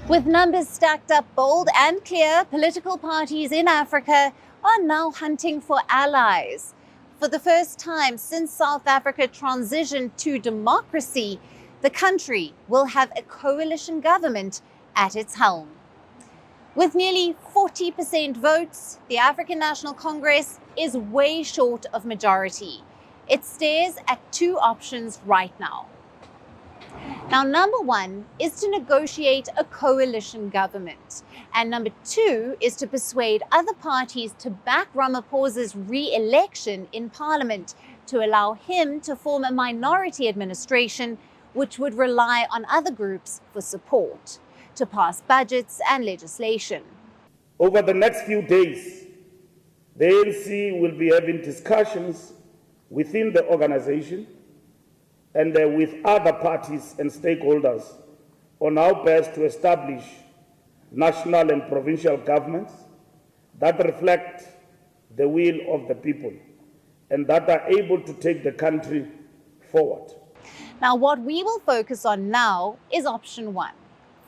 With numbers stacked up bold and clear, political parties in Africa are now hunting for allies. For the first time since South Africa transitioned to democracy, the country will have a coalition government at its helm. With nearly 40% votes, the African National Congress is way short of majority. It stares at two options right now. Now, number one is to negotiate a coalition government. And number two is to persuade other parties to back Ramaphosa's re-election in parliament to allow him to form a minority administration which would rely on other groups for support to pass budgets and legislation. Over the next few days, the ANC will be having discussions within the organization and with other parties and stakeholders on how best to establish national and provincial governments that reflect the will of the people and that are able to take the country forward. Now, what we will focus on now is option one,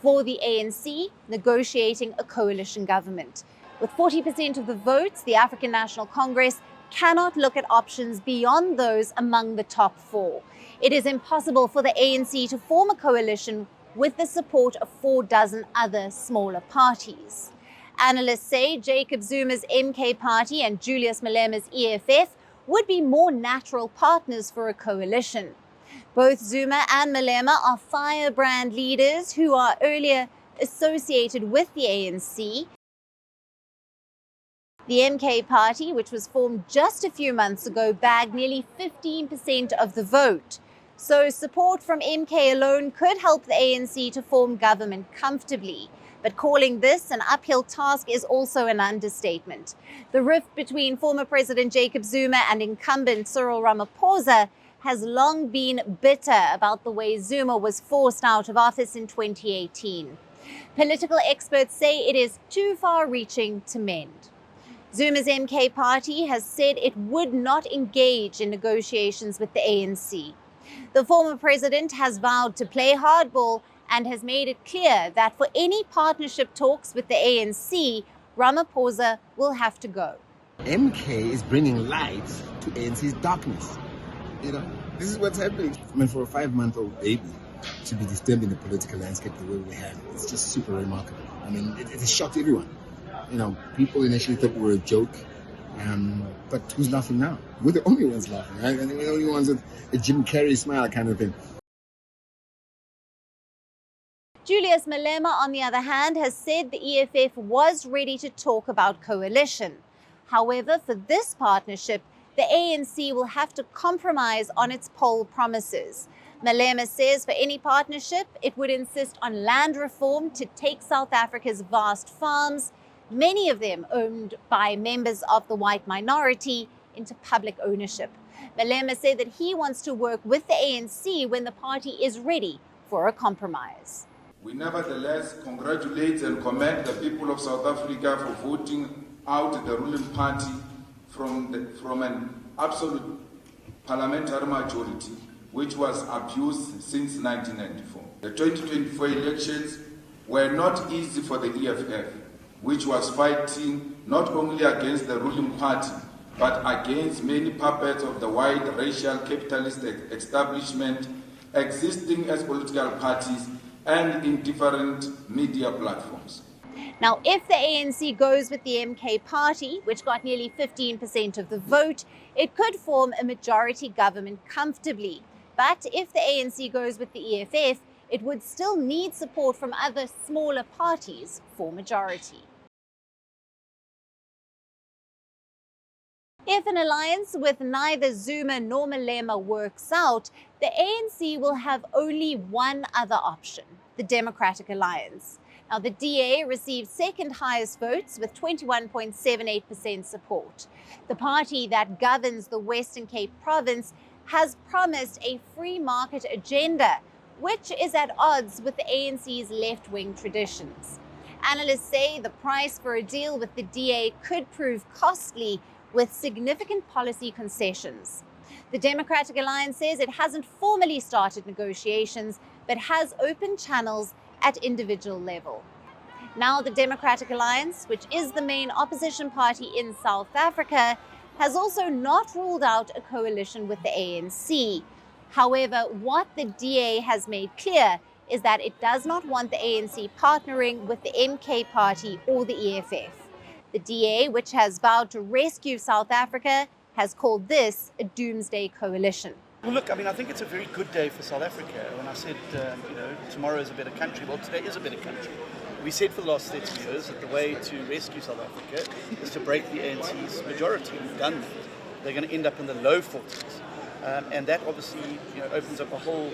for the ANC negotiating a coalition government. With 40% of the votes, the African National Congress cannot look at options beyond those among the top four. It is impossible for the ANC to form a coalition with the support of 4 dozen other smaller parties. Analysts say Jacob Zuma's MK party and Julius Malema's EFF would be more natural partners for a coalition. Both Zuma and Malema are firebrand leaders who are earlier associated with the ANC. The MK party, which was formed just a few months ago, bagged nearly 15% of the vote. So support from MK alone could help the ANC to form government comfortably. But calling this an uphill task is also an understatement. The rift between former President Jacob Zuma and incumbent Cyril Ramaphosa has long been bitter about the way Zuma was forced out of office in 2018. Political experts say it is too far-reaching to mend. Zuma's MK party has said it would not engage in negotiations with the ANC. The former president has vowed to play hardball and has made it clear that for any partnership talks with the ANC, Ramaphosa will have to go. MK is bringing light to ANC's darkness. You know, this is what's happening. I mean, for a 5-month-old baby to be disturbed in the political landscape the way we have, it's just super remarkable. I mean, it shocked everyone. You know, people initially thought we were a joke, but who's laughing now? We're the only ones laughing, right? And we're the only ones with a Jim Carrey smile kind of thing. Julius Malema, on the other hand, has said the EFF was ready to talk about coalition. However, for this partnership, the ANC will have to compromise on its poll promises. Malema says for any partnership, it would insist on land reform to take South Africa's vast farms, many of them owned by members of the white minority, into public ownership. Malema said that he wants to work with the ANC when the party is ready for a compromise. We nevertheless congratulate and commend the people of South Africa for voting out the ruling party from an absolute parliamentary majority, which was abused since 1994. The 2024 elections were not easy for the EFF, which was fighting not only against the ruling party, but against many puppets of the white racial capitalist establishment existing as political parties and in different media platforms. Now, if the ANC goes with the MK party, which got nearly 15% of the vote, it could form a majority government comfortably. But if the ANC goes with the EFF, it would still need support from other smaller parties for majority. If an alliance with neither Zuma nor Malema works out, the ANC will have only one other option, the Democratic Alliance. Now, the DA received second highest votes with 21.78% support. The party that governs the Western Cape province has promised a free market agenda, which is at odds with the ANC's left-wing traditions. Analysts say the price for a deal with the DA could prove costly, with significant policy concessions. The Democratic Alliance says it hasn't formally started negotiations, but has opened channels at individual level. Now, the Democratic Alliance, which is the main opposition party in South Africa, has also not ruled out a coalition with the ANC. However, what the DA has made clear is that it does not want the ANC partnering with the MK party or the EFF. The DA, which has vowed to rescue South Africa, has called this a doomsday coalition. Well, look, I mean, I think it's a very good day for South Africa. When I said, tomorrow is a better country, well, today is a better country. We said for the last 30 years that the way to rescue South Africa is to break the ANC's majority. We've done that. They're going to end up in the low 40s. And that obviously opens up a whole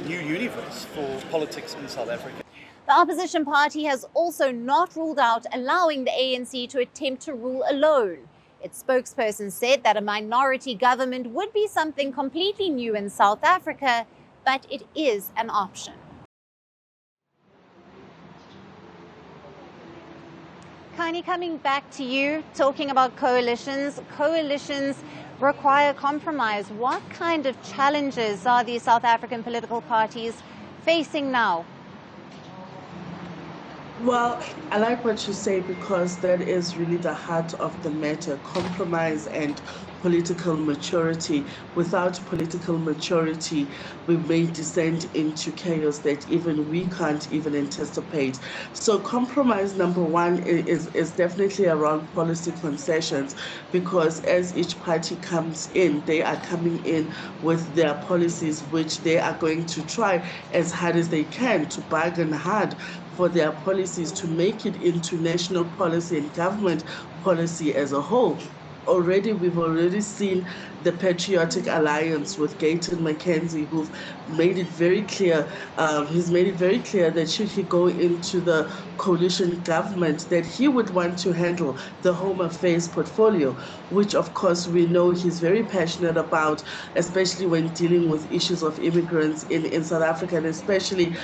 new universe for politics in South Africa. The opposition party has also not ruled out allowing the ANC to attempt to rule alone. Its spokesperson said that a minority government would be something completely new in South Africa, but it is an option. Kani, coming back to you, talking about coalitions. Coalitions require compromise. What kind of challenges are these South African political parties facing now? Well, I like what you say because that is really the heart of the matter, compromise and political maturity. Without political maturity, we may descend into chaos that even we can't even anticipate. So compromise number one is definitely around policy concessions, because as each party comes in, they are coming in with their policies, which they are going to try as hard as they can to bargain hard for their policies to make it into national policy and government policy as a whole. We've already seen the Patriotic Alliance with Gayton McKenzie, who've made it very clear, he's made it very clear that should he go into the coalition government, that he would want to handle the Home Affairs portfolio, which of course we know he's very passionate about, especially when dealing with issues of immigrants in South Africa, and especially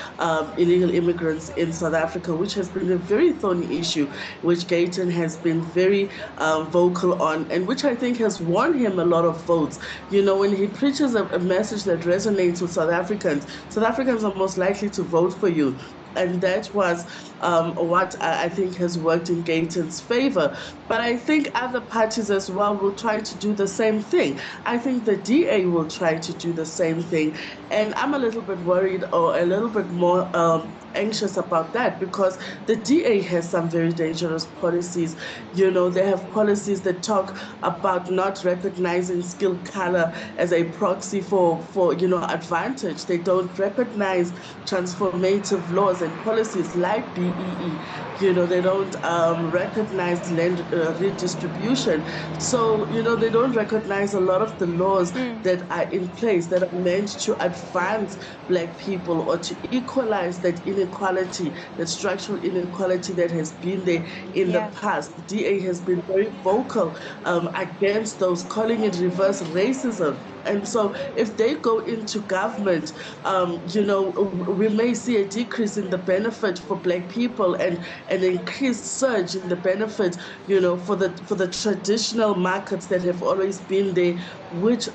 illegal immigrants in South Africa, which has been a very thorny issue, which Gayton has been very vocal on, and which I think has won him a lot of votes. When he preaches a message that resonates with South Africans are most likely to vote for you. And that was what I think has worked in Gayton's favor. But I think other parties as well will try to do the same thing. I think the DA will try to do the same thing. And I'm a little bit worried, or a little bit more anxious about that, because the DA has some very dangerous policies. They have policies that talk about not recognizing skill color as a proxy for advantage. They don't recognize transformative laws and policies like BEE. They don't recognize land redistribution. So, they don't recognize a lot of the laws that are in place that are meant to advance Black people or to equalize that inequality, that structural inequality that has been there in the past. The DA has been very vocal against those, calling it reverse racism. And so if they go into government, we may see a decrease in the benefit for Black people and an increased surge in the benefit, for the traditional markets that have always been there, which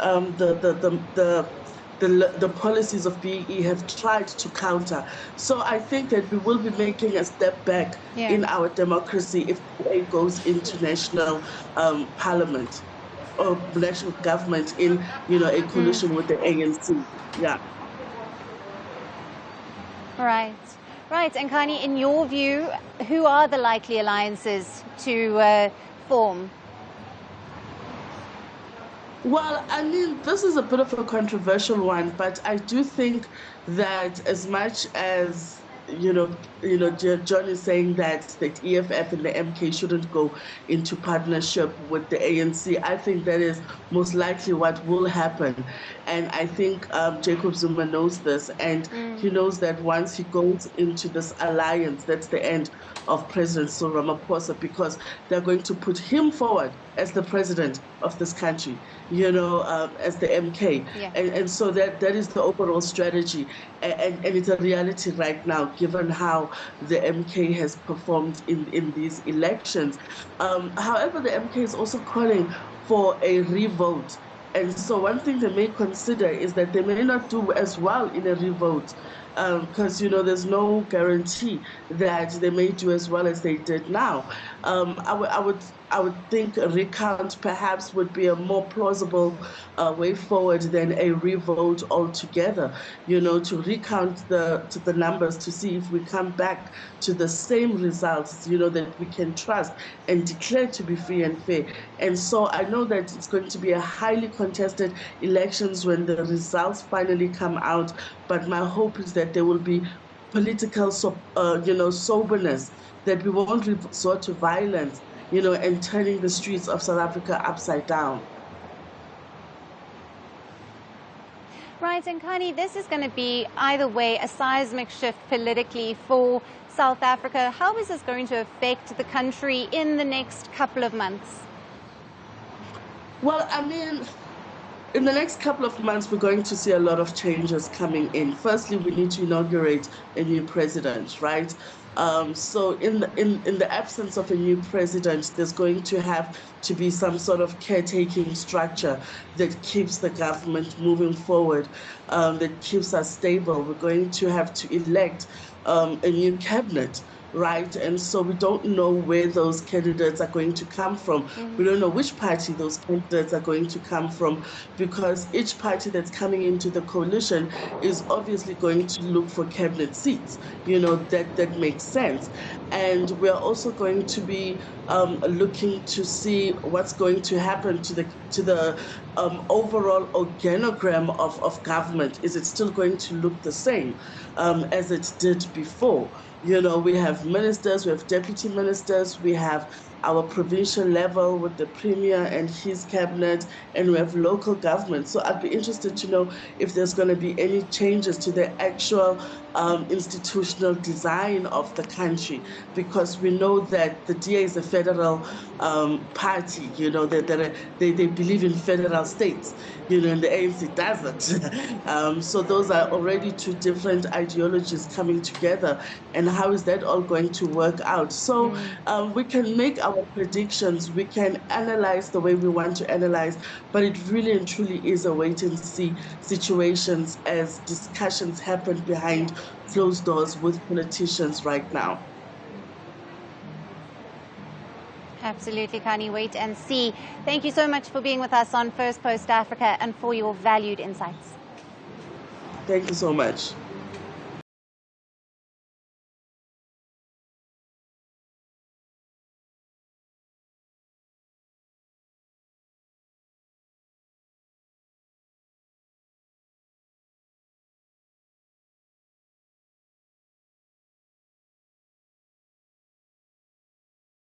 the policies of BEE have tried to counter. So I think that we will be making a step back in our democracy if it goes into national parliament or national government in a coalition with the ANC. Yeah. Right. And Kani, in your view, who are the likely alliances to form? Well, I mean, this is a bit of a controversial one, but I do think that as much as John is saying that EFF and the MK shouldn't go into partnership with the ANC. I think that is most likely what will happen. And I think Jacob Zuma knows this, and he knows that once he goes into this alliance, that's the end of President Cyril Ramaphosa, because they're going to put him forward as the president of this country, as the MK. And so that is the overall strategy. And it's a reality right now, given how the MK has performed in these elections. However, the MK is also calling for a revote And so one thing they may consider is that they may not do as well in a revote, because there's no guarantee that they may do as well as they did now. I would think a recount perhaps would be a more plausible way forward than a revote altogether. To recount the numbers to see if we come back to the same results, that we can trust and declare to be free and fair. And so I know that it's going to be a highly contested elections when the results finally come out. But my hope is that there will be political, soberness, that we won't resort to violence, and turning the streets of South Africa upside down. Right, and Khani, this is going to be either way a seismic shift politically for South Africa. How is this going to affect the country in the next couple of months? Well, in the next couple of months, we're going to see a lot of changes coming in. Firstly, we need to inaugurate a new president, right? So in the absence of a new president, there's going to have to be some sort of caretaking structure that keeps the government moving forward, that keeps us stable. We're going to have to elect a new cabinet, right? And so we don't know where those candidates are going to come from. We don't know which party those candidates are going to come from, because each party that's coming into the coalition is obviously going to look for cabinet seats. That makes sense. And we're also going to be looking to see what's going to happen to the overall organogram of government. Is it still going to look the same as it did before? We have ministers, we have deputy ministers, we have our provincial level with the premier and his cabinet, and we have local government. So I'd be interested to know if there's going to be any changes to the actual institutional design of the country, because we know that the DA is a federal party, they believe in federal states, and the ANC doesn't. So those are already two different ideologies coming together. And how is that all going to work out? So we can make our predictions, we can analyze the way we want to analyze, but it really and truly is a wait and see situations as discussions happen behind closed doors with politicians right now. Absolutely, Khani. Wait and see. Thank you so much for being with us on Firstpost Africa and for your valued insights. Thank you so much.